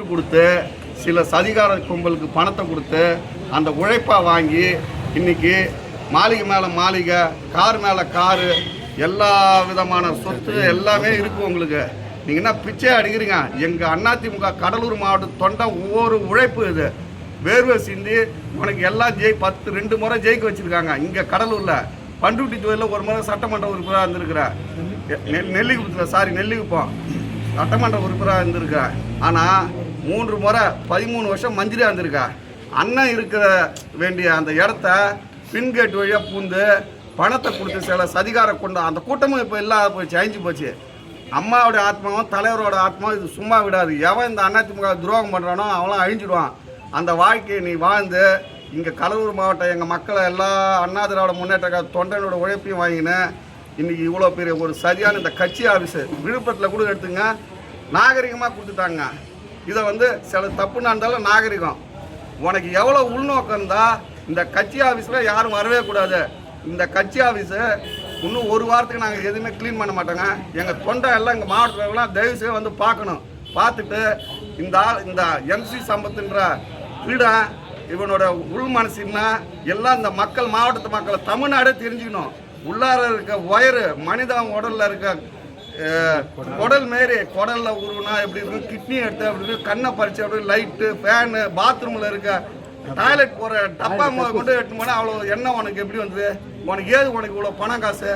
விட்டு கொடுத்து சில சதிகார கும்பலுக்கு பணத்தை கொடுத்து அந்த உழைப்பை வாங்கி இன்றைக்கி மாளிகை மேலே மாளிகை, கார் மேலே காரு, எல்லா விதமான சொத்து எல்லாமே இருக்குது உங்களுக்கு. நீங்கள் என்ன பிச்சை அடிக்கிறீங்க? எங்கள் அதிமுக கடலூர் மாவட்ட தொண்டை ஒவ்வொரு உழைப்பு இது. வேர்வை சிந்தி உனக்கு எல்லாம் 2 முறை ஜெயிக்க வச்சுருக்காங்க. இங்கே கடலூரில் பண்ருட்டி தொழிலில் ஒரு முறை சட்டமன்ற உறுப்பினராக இருந்திருக்கிறேன். நெல்லிக்குப்பம் சட்டமன்ற உறுப்பினராக இருந்திருக்கிறேன். ஆனால் 3 முறை 13 வருஷம் மந்திரியாக இருந்திருக்கேன். அண்ணன் இருக்கிற வேண்டிய அந்த இடத்த பின்கேட் வழியாக பூந்து பணத்தை கொடுத்து சில சதிகார கொண்டு அந்த கூட்டமும் இப்போ இல்லாத போச்சு, அழிஞ்சு போச்சு. அம்மாவோட ஆத்மாவும் தலைவரோட ஆத்மாவும் இது சும்மா விடாது. எவன் இந்த அதிமுக துரோகம் பண்ணுறானோ அவெல்லாம் அழிஞ்சிடுவான். அந்த வாழ்க்கையை நீ வாழ்ந்து இங்கே கடலூர் மாவட்டம் எங்கள் மக்களை எல்லா அண்ணா திராவிட முன்னேற்ற தொண்டனோட உழைப்பையும் வாங்கினேன். இன்றைக்கி இவ்வளோ பெரிய ஒரு சரியான இந்த கட்சி ஆஃபீஸு விழுப்புரத்தில் கூட எடுத்துங்க, நாகரிகமாக கொடுத்துட்டாங்க. இதை சில தப்புன்னு இருந்தாலும் நாகரிகம். உனக்கு எவ்வளோ உள்நோக்கம் இருந்தால் இந்த கட்சி ஆஃபீஸில் யாரும் வரவே கூடாது. இந்த கட்சி ஆஃபீஸு இன்னும் 1 வாரத்துக்கு நாங்கள் எதுவுமே க்ளீன் பண்ண மாட்டோங்க. எங்கள் தொண்டை எல்லாம் எங்கள் மாவட்டத்திலலாம் தயவுசெய்து பார்க்கணும். பார்த்துட்டு இந்த எம்சி சம்பத்துன்ற வீடன் இவனோட உள் மனசுன்னா எல்லாம் இந்த மக்கள், மாவட்டத்து மக்களை தமிழ்நாடே தெரிஞ்சுக்கணும். உள்ளார இருக்க ஒயரு மனிதன் உடலில் இருக்க குடல் மாரி குடலில் உருவினா எப்படி இருக்கும், கிட்னி எடுத்து அப்படி இருக்கும், கண்ணை பறிச்சு அப்படி லைட்டு ஃபேனு, பாத்ரூமில் இருக்க டாய்லெட் போகிற டப்பா கொண்டு எடுத்து போனால் அவ்வளோ எண்ணெய் உனக்கு எப்படி வந்தது? உனக்கு இவ்வளோ பணம் காசு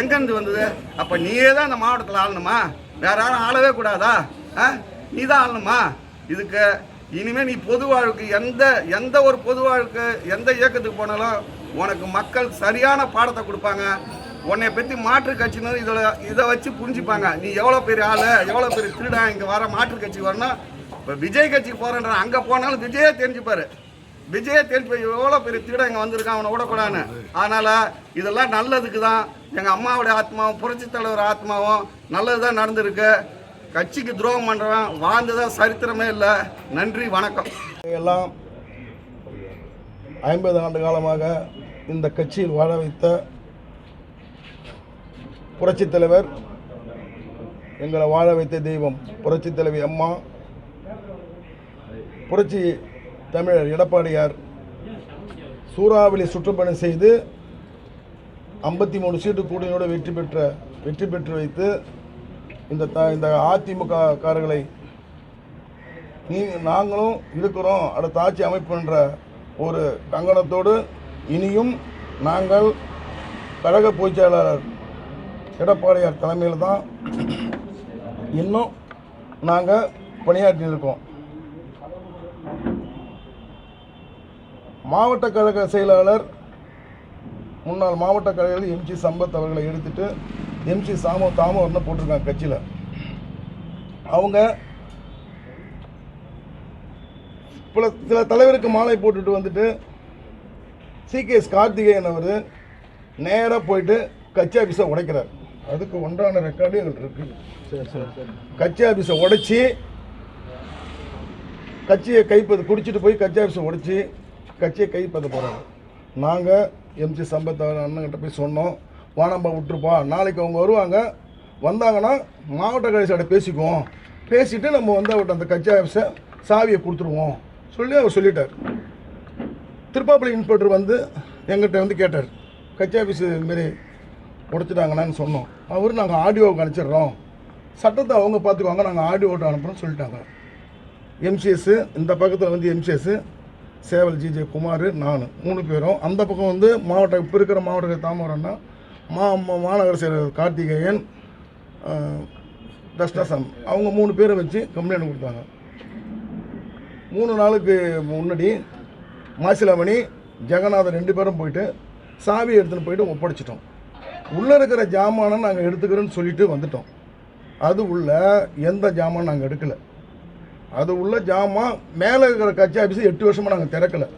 எங்கேருந்து வந்தது? அப்போ நீயே தான் இந்த மாவட்டத்தில் ஆளணுமா? வேற யாரும் ஆளவே கூடாதா? நீ தான் ஆளணுமா? இதுக்கு இனிமேல் நீ பொது வாழ்க்கை எந்த ஒரு பொது வாழ்க்கை எந்த இயக்கத்துக்கு போனாலும் உனக்கு மக்கள் சரியான பாடத்தை கொடுப்பாங்க. உன்னை பற்றி மாற்று கட்சியினர் இதை வச்சு புரிஞ்சுப்பாங்க. நீ எவ்வளோ பெரிய ஆள், எவ்வளோ பெரிய திருடா. இங்கே வர மாற்று கட்சிக்கு வரணும். இப்போ விஜய் கட்சிக்கு போகிறேன்ற அங்கே போனாலும் விஜயே தெரிஞ்சுப்பார். எவ்வளோ பெரிய திருடா இங்கே வந்திருக்கான், அவனை விடக்கூடாதுன்னு. அதனால் இதெல்லாம் நல்லதுக்கு தான். எங்கள் அம்மாவுடைய ஆத்மாவும் புரட்சி தலைவர் ஆத்மாவும் நல்லது தான் நடந்திருக்கு. கட்சிக்கு துரோகம் பண்ணுறவன் வாழ்ந்ததான் சரித்திரமே இல்லை. நன்றி, வணக்கம். எல்லாம் 50 ஆண்டு காலமாக இந்த கட்சியில் வாழ வைத்த புரட்சி தலைவர், எங்களை வாழ வைத்த தெய்வம் புரட்சி தலைவி அம்மா, புரட்சி தமிழர் எடப்பாடியார் சூறாவளி சுற்றுப்பயணம் செய்து 53 சீட்டு கூட்டணியோடு வெற்றி பெற்று வைத்து இந்த அதிமுக காரர்களை நாங்களும் இருக்கிறோம், அடுத்த ஆட்சி அமைப்புன்ற ஒரு கங்கணத்தோடு இனியும் நாங்கள் கழக பொதுச் செயலாளர் எடப்பாடியார் தலைமையில் தான் இன்னும் நாங்கள் பணியாற்றி இருக்கோம். மாவட்ட கழக செயலாளர் முன்னாள் மாவட்ட கழகத்தில் எம்சி சம்பத் அவர்களை எடுத்துட்டு எம்சி தாமோர்னு போட்டிருக்காங்க கட்சியில். அவங்க சில தலைவருக்கு மாலை போட்டுட்டு வந்துட்டு CKS கார்த்திகேயன் அவர் நேராக போயிட்டு கட்சி ஆஃபீஸை உடைக்கிறார். அதுக்கு ஒன்றான ரெக்கார்டு எங்களுக்கு இருக்குது. கட்சி ஆஃபீஸை உடைச்சி கட்சியை குடிச்சிட்டு போய் கட்சி ஆஃபீஸை உடைச்சி கட்சியை கைப்பற்ற போகிறாங்க. நாங்கள் எம்சி சம்பத் அண்ணன்கிட்ட போய் சொன்னோம், வானம்பா விட்டுருப்பா, நாளைக்கு அவங்க வருவாங்க, வந்தாங்கன்னா மாவட்ட கடைசியோட பேசிக்குவோம், பேசிவிட்டு நம்ம அவர்கிட்ட அந்த கட்சி ஆஃபீஸை சாவியை கொடுத்துருவோம் சொல்லி அவர் சொல்லிட்டார். திருப்பாப்புளி இன்ஸ்பெக்டர் எங்கிட்ட கேட்டார், கட்சி ஆஃபீஸ் இதுமாரி உடைச்சிட்டாங்கன்னு சொன்னோம். நாங்கள் ஆடியோவுக்கு அனுப்பிச்சிடுறோம், சட்டத்தை அவங்க பார்த்துக்குவாங்க, நாங்கள் ஆடியோட்டு அனுப்புகிறோம் சொல்லிட்டாங்க. MCS இந்த பக்கத்தில் MCS சேவல் ஜிஜே குமார், நான் 3 பேரும். அந்த பக்கம் மாவட்ட இப்போ இருக்கிற மாவட்ட தாமரன்னா மாநகர செயலர் கார்த்திகேயன், தஷ்டசன், அவங்க 3 பேரை வச்சு கம்ப்ளைண்ட் கொடுத்தாங்க. 3 நாளுக்கு முன்னாடி மாசிலாமணி ஜெகநாதன் 2 பேரும் போயிட்டு சாவி எடுத்துன்னு போயிட்டு ஒப்படைச்சிட்டோம். உள்ளே இருக்கிற ஜாமானை நாங்கள் எடுத்துக்கிறோன்னு சொல்லிட்டு வந்துட்டோம். அது உள்ள எந்த ஜாமான் நாங்கள் எடுக்கலை. அது உள்ள ஜாமான் மேலே இருக்கிற கட்சி ஆஃபீஸு 8 வருஷமாக நாங்கள் திறக்கலை.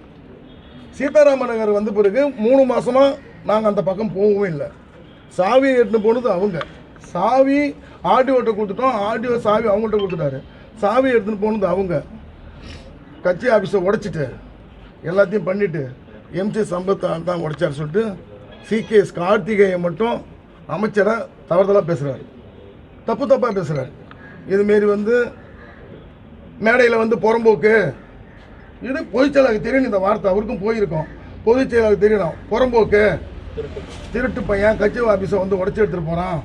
சீதாராம நகர் வந்த பிறகு 3 மாதமாக நாங்கள் அந்த பக்கம் போகவும் இல்லை. சாவியை எடுத்துன்னு போனது அவங்க. சாவி ஆடியோட்ட கொடுத்துட்டோம், ஆடியோ சாவி அவங்கள்ட்ட கொடுத்துட்டாரு. சாவி எடுத்துன்னு போனது அவங்க. கட்சி ஆஃபீஸை உடைச்சிட்டு எல்லாத்தையும் பண்ணிவிட்டு எம்சி சம்பத் தான் உடைச்சார் சொல்லிட்டு CKS கார்த்திகேயன் மட்டும் அமைச்சரை தவறுதலாக பேசுகிறார், தப்பாக பேசுகிறார். இதுமாரி மேடையில் வந்து புறம்போக்கு, இது பொதுச்செயலாளருக்கு தெரியும், இந்த வார்த்தை அவருக்கும் போயிருக்கோம். பொதுச்செயலாளருக்கு தெரியணும், புறம்போக்கு, திருட்டு பையன் கட்சி ஆஃபீஸை வந்து உடச்சி எடுத்துகிட்டு போகிறான்,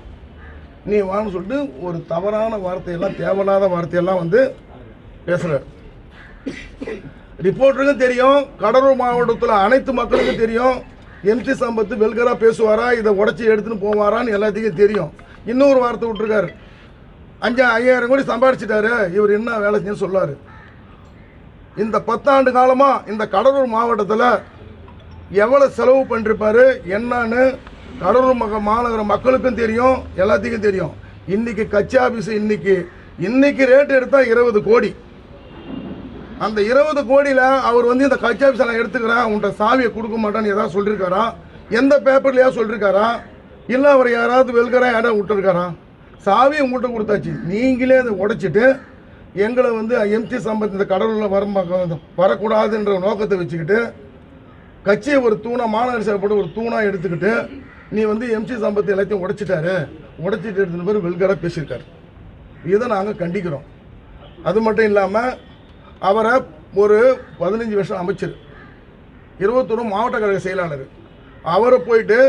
நீ வான்னு சொல்லிட்டு ஒரு தவறான வார்த்தையெல்லாம், தேவையில்லாத வார்த்தையெல்லாம் வந்து பேசுகிறார். ரிப்போர்ட்டருக்கும் தெரியும், கடலூர் மாவட்டத்தில் அனைத்து மக்களுக்கும் தெரியும், எம்சி சம்பத் வெல்கரா பேசுவாரா, இதை உடச்சி எடுத்துன்னு போவாரான்னு எல்லாத்துக்கும் தெரியும். இன்னொரு வார்த்தை விட்டுருக்காரு, 5,000 கோடி சம்பாதிச்சிட்டாரு, இவர் என்ன வேலை செஞ்சு சொல்லாரு. இந்த 10 ஆண்டு காலமாக இந்த கடலூர் மாவட்டத்தில் எவ்வளோ செலவு பண்ணிருப்பாரு என்னன்னு கடலூர் மாநகர மக்களுக்கும் தெரியும், எல்லாத்துக்கும் தெரியும். இன்னைக்கு கட்சி ஆஃபீஸ் இன்னைக்கு ரேட் எடுத்தால் 20 கோடி. அந்த 20 கோடியில் அவர் வந்து இந்த கட்சி ஆஃபீஸை நான் எடுத்துக்கிறேன், உன்கிட்ட சாவியை கொடுக்க மாட்டேன்னு ஏதாவது சொல்லியிருக்காரா? எந்த பேப்பர்லையா சொல்லியிருக்காரா? இல்லை அவர் யாராவது வெல்கரா யாராவது விட்டுருக்காரா? சாவியை உங்கள்கிட்ட கொடுத்தாச்சு, நீங்களே அதை உடைச்சிட்டு எங்களை வந்து எம்டி சம்பத் இந்த கடலூரில் வரக்கூடாதுன்ற நோக்கத்தை வச்சுக்கிட்டு கட்சியை ஒரு தூணா, மாநகர செயல்பட்டு ஒரு தூணாக எடுத்துக்கிட்டு நீ வந்து எம்சி சம்பத் எல்லாத்தையும் உடைச்சிட்டு எடுத்துன்னு பேர் வெல்கரா பேசியிருக்காரு. இதை நாங்கள் கண்டிக்கிறோம். அது மட்டும் இல்லாமல் அவரை ஒரு 15 வருஷம் அமைச்சர், 21 மாவட்ட கழக செயலாளர், அவரை போயிட்டு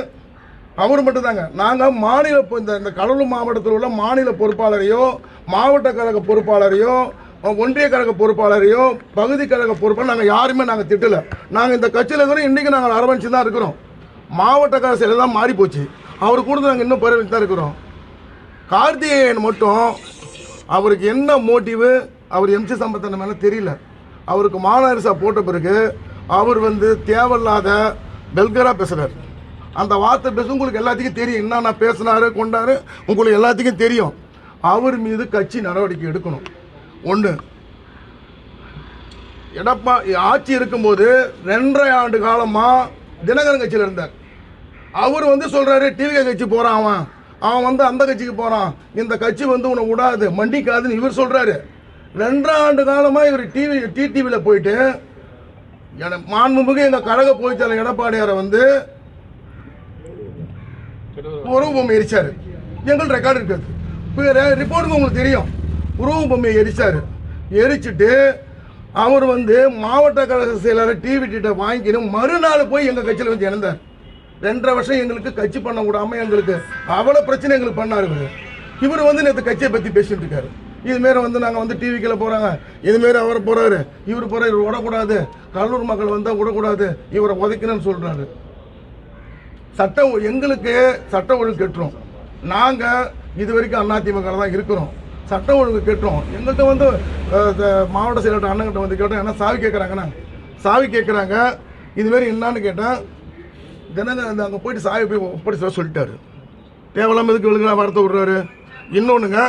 அவர் மட்டும்தாங்க. நாங்கள் மாநில இந்த கடலூர் மாவட்டத்தில் உள்ள மாநில பொறுப்பாளரையோ, மாவட்ட கழக பொறுப்பாளரையோ, ஒன்றிய கழக பொறுப்பாளரையோ, பகுதி கழக பொறுப்பாளர் நாங்கள் யாருமே நாங்கள் திட்டலை. நாங்கள் இந்த கட்சியில் இருக்கிறோம், இன்றைக்கி நாங்கள் அரவணைச்சு தான் இருக்கிறோம். மாவட்ட கழக செயலர் தான் மாறி போச்சு, அவர் கூட நாங்கள் இன்னும் பரவச்சு தான் இருக்கிறோம். கார்த்திகேயன் மட்டும் அவருக்கு என்ன மோட்டிவு, அவர் எம்சி சம்பத்தன மேலே தெரியல. அவருக்கு மாநகரசா போட்ட பிறகு அவர் வந்து தேவையில்லாத வெல்கரா பேசுகிறார். அந்த வார்த்தை பேச உங்களுக்கு எல்லாத்துக்கும் தெரியும், என்னென்ன பேசினாரு கொண்டாரு உங்களுக்கு எல்லாத்துக்கும் தெரியும். அவர் மீது கட்சி நடவடிக்கை எடுக்கணும். ஒன்று, ஆட்சி இருக்கும்போது 2.5 ஆண்டு காலமாக தினகரன் கட்சியில் இருந்தார். அவர் வந்து சொல்கிறாரு டிவிகே கட்சி போகிறான், அவன் வந்து அந்த கட்சிக்கு போகிறான், இந்த கட்சி வந்து உன்னை விடாது மண்டிக்காதுன்னு இவர் சொல்கிறாரு. 2.5 ஆண்டு காலமாக இவர் டிடிவியில் போயிட்டு மாண்புமிகு எங்கள் கழக பொதுச்செயலாளர் எடப்பாடியாரை வந்து உறவு பொம்மை எரிச்சாரு. எங்கள் ரெக்கார்டு இருக்காது, ரிப்போர்ட்டுக்கு உங்களுக்கு தெரியும். உறவு பொம்மையை எரிச்சிட்டு அவர் வந்து மாவட்ட கழக செயலாளர் டிவிட்ட வாங்கிக்கணும், மறுநாள் போய் எங்கள் கட்சியில் வந்து இணைந்தார். 2.5 வருஷம் எங்களுக்கு கட்சி பண்ண விடாமல் எங்களுக்கு அவ்வளோ பிரச்சனை எங்களுக்கு பண்ணார். இவர் வந்து நேற்று கட்சியை பற்றி பேசிட்டு இருக்காரு. இதுமாரி வந்து நாங்கள் வந்து டிவிக்கில் போகிறாங்க, இதுமாரி அவர் போகிறாரு, இவர் போகிறார், இவர் விடக்கூடாது, கடலூர் மக்கள் வந்தால் விடக்கூடாது, இவரை உதைக்கணும்னு சொல்கிறாரு. சட்டம் எங்களுக்கு சட்டம் ஒழுங்கு கெட்டுரும். நாங்கள் இது வரைக்கும் அதிமுக தான் இருக்கிறோம், சட்டம் ஒழுங்கு கெட்டுரும். எங்கள்கிட்ட வந்து மாவட்ட செயலாளர் அண்ணங்கிட்ட வந்து கேட்டோம், ஏன்னா சாவி கேட்குறாங்கண்ணா, சாவி கேட்குறாங்க. இதுமாரி என்னான்னு கேட்டால் தினங்க அங்கே போயிட்டு சாவி போய் ஒப்படைச்சு சொல்லிட்டாரு. தேவையில்லாமல் எதுக்கு விழுங்க வார்த்தை விடுறாரு. இன்னொன்றுங்க,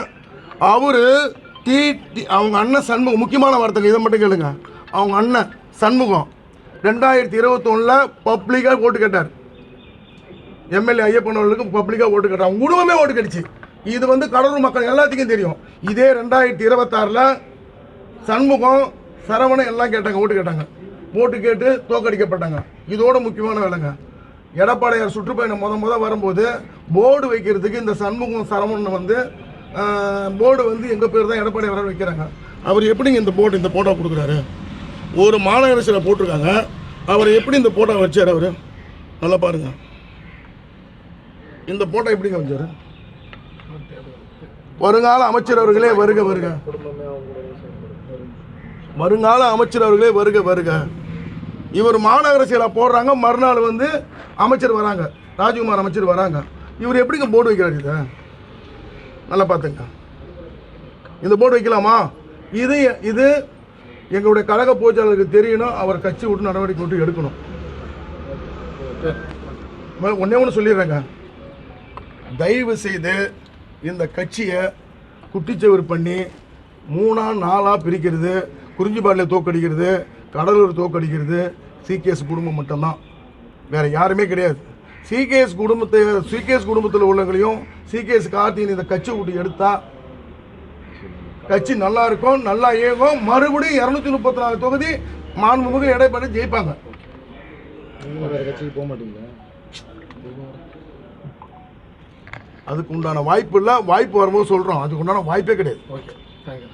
அவர் அவங்க அண்ணன் சண்முகம், முக்கியமான வார்த்தைங்க, இதை மட்டும் கேளுங்க. அவங்க அண்ணன் சண்முகம் 2021 பப்ளிக்காக ஓட்டு கேட்டார். எம்எல்ஏ ஐயப்பன் அவர்களுக்கு பப்ளிக்காக ஓட்டு கேட்டார். அவங்க குடும்பமே ஓட்டு கிடைச்சி. இது வந்து கடலூர் மக்கள் எல்லாத்துக்கும் தெரியும். இதே 2026 சண்முகம் சரவணன் எல்லாம் கேட்டாங்க, ஓட்டு கேட்டாங்க, ஓட்டு கேட்டு தோக்கடிக்கப்பட்டாங்க. இதோட முக்கியமான வேலைங்க, எடப்பாடியார் சுற்றுப்பயணம் முத வரும்போது போர்டு வைக்கிறதுக்கு இந்த சண்முகம் சரவணன் வந்து போர்டு வந்து எங்கள் பேர் தான் எடப்பாடியார் வைக்கிறாங்க. அவர் எப்படிங்க இந்த போட்டோ கொடுக்குறாரு? ஒரு மாநகராட்சியில் போட்டிருக்காங்க, அவர் எப்படி இந்த போட்டோ வச்சார்? அவர் நல்லா பாருங்க, இந்த போட்டோ எப்படிங்க வச்சார்? வருங்கால அமைச்சர் அவர்களே வருக வருக, வருங்கால அமைச்சர் அவர்களே வருக வருக. இவர் மாநகராட்சியில் போடுறாங்க, மறுநாள் வந்து அமைச்சர் வராங்க, ராஜ்குமார் அமைச்சர் வராங்க. இவர் எப்படிங்க போர்டு வைக்கிறார்? இதை நல்லா பார்த்துங்க, இந்த போர்டு வைக்கலாமா? இது எங்களுடைய கழக பொதுச்செயலாளருக்கு தெரியணும், அவர் கட்சி விட்டு நடவடிக்கை விட்டு எடுக்கணும். ஒன்று சொல்லிடுறேங்க, தயவு செய்து இந்த கட்சியை குட்டிச்சவர் பண்ணி 3ஆ 4ஆ பிரிக்கிறது, குறிஞ்சிப்பாடியில் தோக்கடிக்கிறது, கடலூர் தோக்கடிக்கிறது சிகேஎஸ் குடும்பம் மட்டும்தான், வேறு யாருமே கிடையாது. சிகேஎஸ் குடும்பத்தில் உள்ளவங்களையும் சிகேஎஸ் கார்த்திகேயன் இந்த கட்சி விட்டு எடுத்தால் கட்சி நல்லா இருக்கும், நல்லா இயங்கும். மறுபடியும் 234 தொகுதி மாண்புமிகு எடப்பாடி ஜெயிப்பாங்க. கட்சிக்கு போக மாட்டீங்களா? அதுக்கு உண்டான வாய்ப்பு இல்லை, வாய்ப்பு வரும்போது சொல்கிறோம். அதுக்கு உண்டான வாய்ப்பே கிடையாது,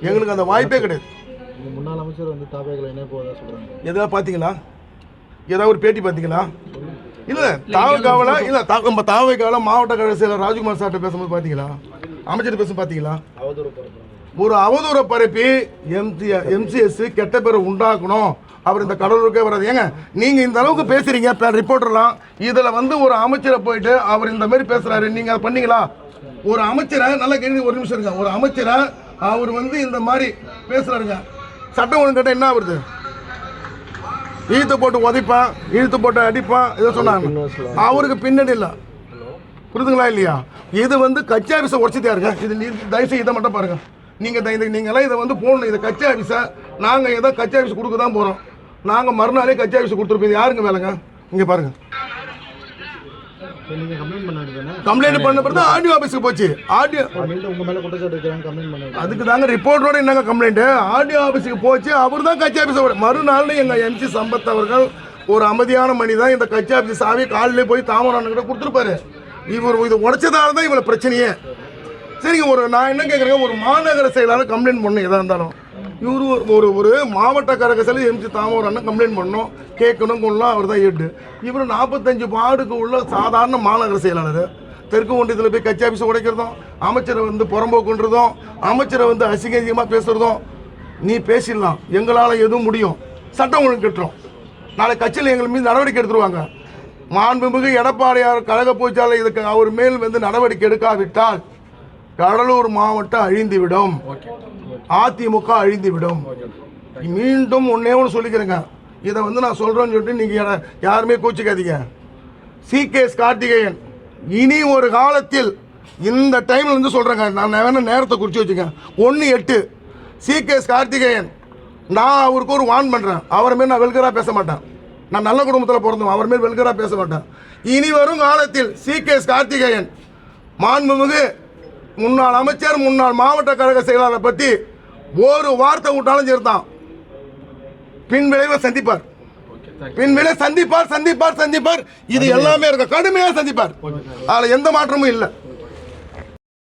எங்களுக்கு அந்த வாய்ப்பே கிடையாது. முன்னாள் அமைச்சர் வந்து தாவேகளை என்ன போதா சொல்கிறாங்க. எதாவது பார்த்தீங்களா? ஏதாவது ஒரு பேட்டி பார்த்தீங்களா? இல்லை தாவைக்காவில் இல்லை நம்ம தாவைக்காவில் மாவட்ட கழக செயலர் ராஜ்குமார் சார்கிட்ட பேசும்போது பார்த்தீங்களா? அமைச்சர் பேசும் பார்த்தீங்களா? ஒரு அவதூறை பரப்பி எம்சிஎஸ் கெட்ட பேரை உண்டாக்கணும். அவர் இந்த கடலூருக்கே வராது. ஏங்க நீங்கள் இந்த அளவுக்கு பேசுகிறீங்க ரிப்போர்ட்டர்லாம், இதில் வந்து ஒரு அமைச்சரை போயிட்டு அவர் இந்த மாதிரி பேசுகிறாரு, நீங்கள் அதை பண்ணீங்களா? ஒரு அமைச்சரை நல்லா கேள்வி, ஒரு நிமிஷம் இருங்க, ஒரு அமைச்சரை அவர் வந்து இந்த மாதிரி பேசுகிறாருங்க, சட்டம் ஒழுங்கு கேட்டால் என்ன வருது? இழுத்து போட்டு உதைப்பான், இழுத்து போட்டு அடிப்பான், இதை சொன்னாங்க. அவருக்கு பின்னாடி இல்லை, புரிதுங்களா இல்லையா? இது வந்து கட்சி ஆஃபீஸை உடச்சிட்டா இருங்க. இது தயவுசெய்து இதை மட்டும் பாருங்கள். நீங்களாம் இதை வந்து போடணும். இதை கட்சி ஆஃபீஸை நாங்கள் ஏதோ கட்சி ஆஃபீஸ் கொடுக்க தான் போகிறோம். நாங்கள் மறுநாளே கட்சி ஆஃபீஸ் கொடுத்துருப்போம். யாருங்க வேலைங்க? இங்கே பாருங்கள். கம்ப்ளைண்ட் பண்ண பிறகு ஆர்டிஓ ஆஃபீஸுக்கு போச்சு. ஆர்டிஓ அதுக்கு தாங்க ரிப்போர்ட்டோட என்னங்க கம்ப்ளைண்ட்? ஆர்டிஓ ஆஃபீஸுக்கு போச்சு. அவர் தான் கட்சி ஆஃபீஸோட மறுநாள் எங்கள் எம்சி சம்பத் அவர்கள் ஒரு அமைதியான மனிதன் இந்த கட்சி ஆஃபீஸ் சாவி காலிலே போய் தாமரான் கிட்ட கொடுத்துருப்பாரு. இவர் இதை உடைச்சதால தான் இவ்வளோ பிரச்சனையே. சரிங்க, நான் என்ன கேட்குறேங்க, ஒரு மாநகர செயலாளர் கம்ப்ளைண்ட் பண்ணணும் எதாக இருந்தாலும். இவர் ஒரு மாவட்ட கழக செயலர் எம்சி தாமரான் கம்ப்ளைண்ட் பண்ணணும், கேட்கணும், கொள்ளலாம். அவர் தான் ஹெட்டு. இவர் 45 வார்டுக்கு உள்ள சாதாரண மாநகர செயலாளர். தெற்கு ஒன்றியத்தில் போய் கட்சி ஆஃபீஸை உடைக்கிறதும், அமைச்சரை வந்து புறம்போக்குன்றதும், அமைச்சரை வந்து அசிங்கமாக பேசுகிறதும். நீ பேசிடலாம், எங்களால் எதுவும் முடியும், சட்டம் ஒழுங்கு கட்டுறோம். நாளை கட்சியில் எங்கள் மீது நடவடிக்கை எடுத்துருவாங்க. மாண்புமிகு எடப்பாடியார் கழக பொதுச்சாளர் இதுக்கு அவர் மேல் வந்து நடவடிக்கை எடுக்காவிட்டால் கடலூர் மாவட்டம் அழிந்துவிடும், அதிமுக அழிந்துவிடும். மீண்டும் ஒன்னே ஒன்று சொல்லிக்கிறேங்க, இதை வந்து நான் சொல்கிறேன்னு சொல்லிட்டு நீங்கள் யாருமே கோச்சிக்காதீங்க. CKS கார்த்திகேயன் இனி ஒரு காலத்தில் இந்த டைமில் வந்து சொல்கிறேங்க, நான் வேணா நேரத்தை குறித்து வச்சுங்க. 1/8 CKS கார்த்திகேயன், நான் அவருக்கு ஒரு வான் பண்ணுறேன். அவரை மாரி நான் வெல்கராக பேச மாட்டேன். நான் நல்ல குடும்பத்தில் பிறந்தோம், அவர் மாரி வெல்கராக பேச மாட்டேன். இனி வரும் காலத்தில் CKS கார்த்திகேயன் மாண்புமிகு முன்னாள் அமைச்சர், முன்னாள் மாவட்ட கழக செயலாளரை பற்றி ஒரு வார்த்தை விட்டாலும் சரிதான், பின்விளைவை சந்திப்பார். பின்விளை சந்திப்பார். இது எல்லாமே இருக்க கடுமையாக சந்திப்பார். அதில் எந்த மாற்றமும் இல்லை.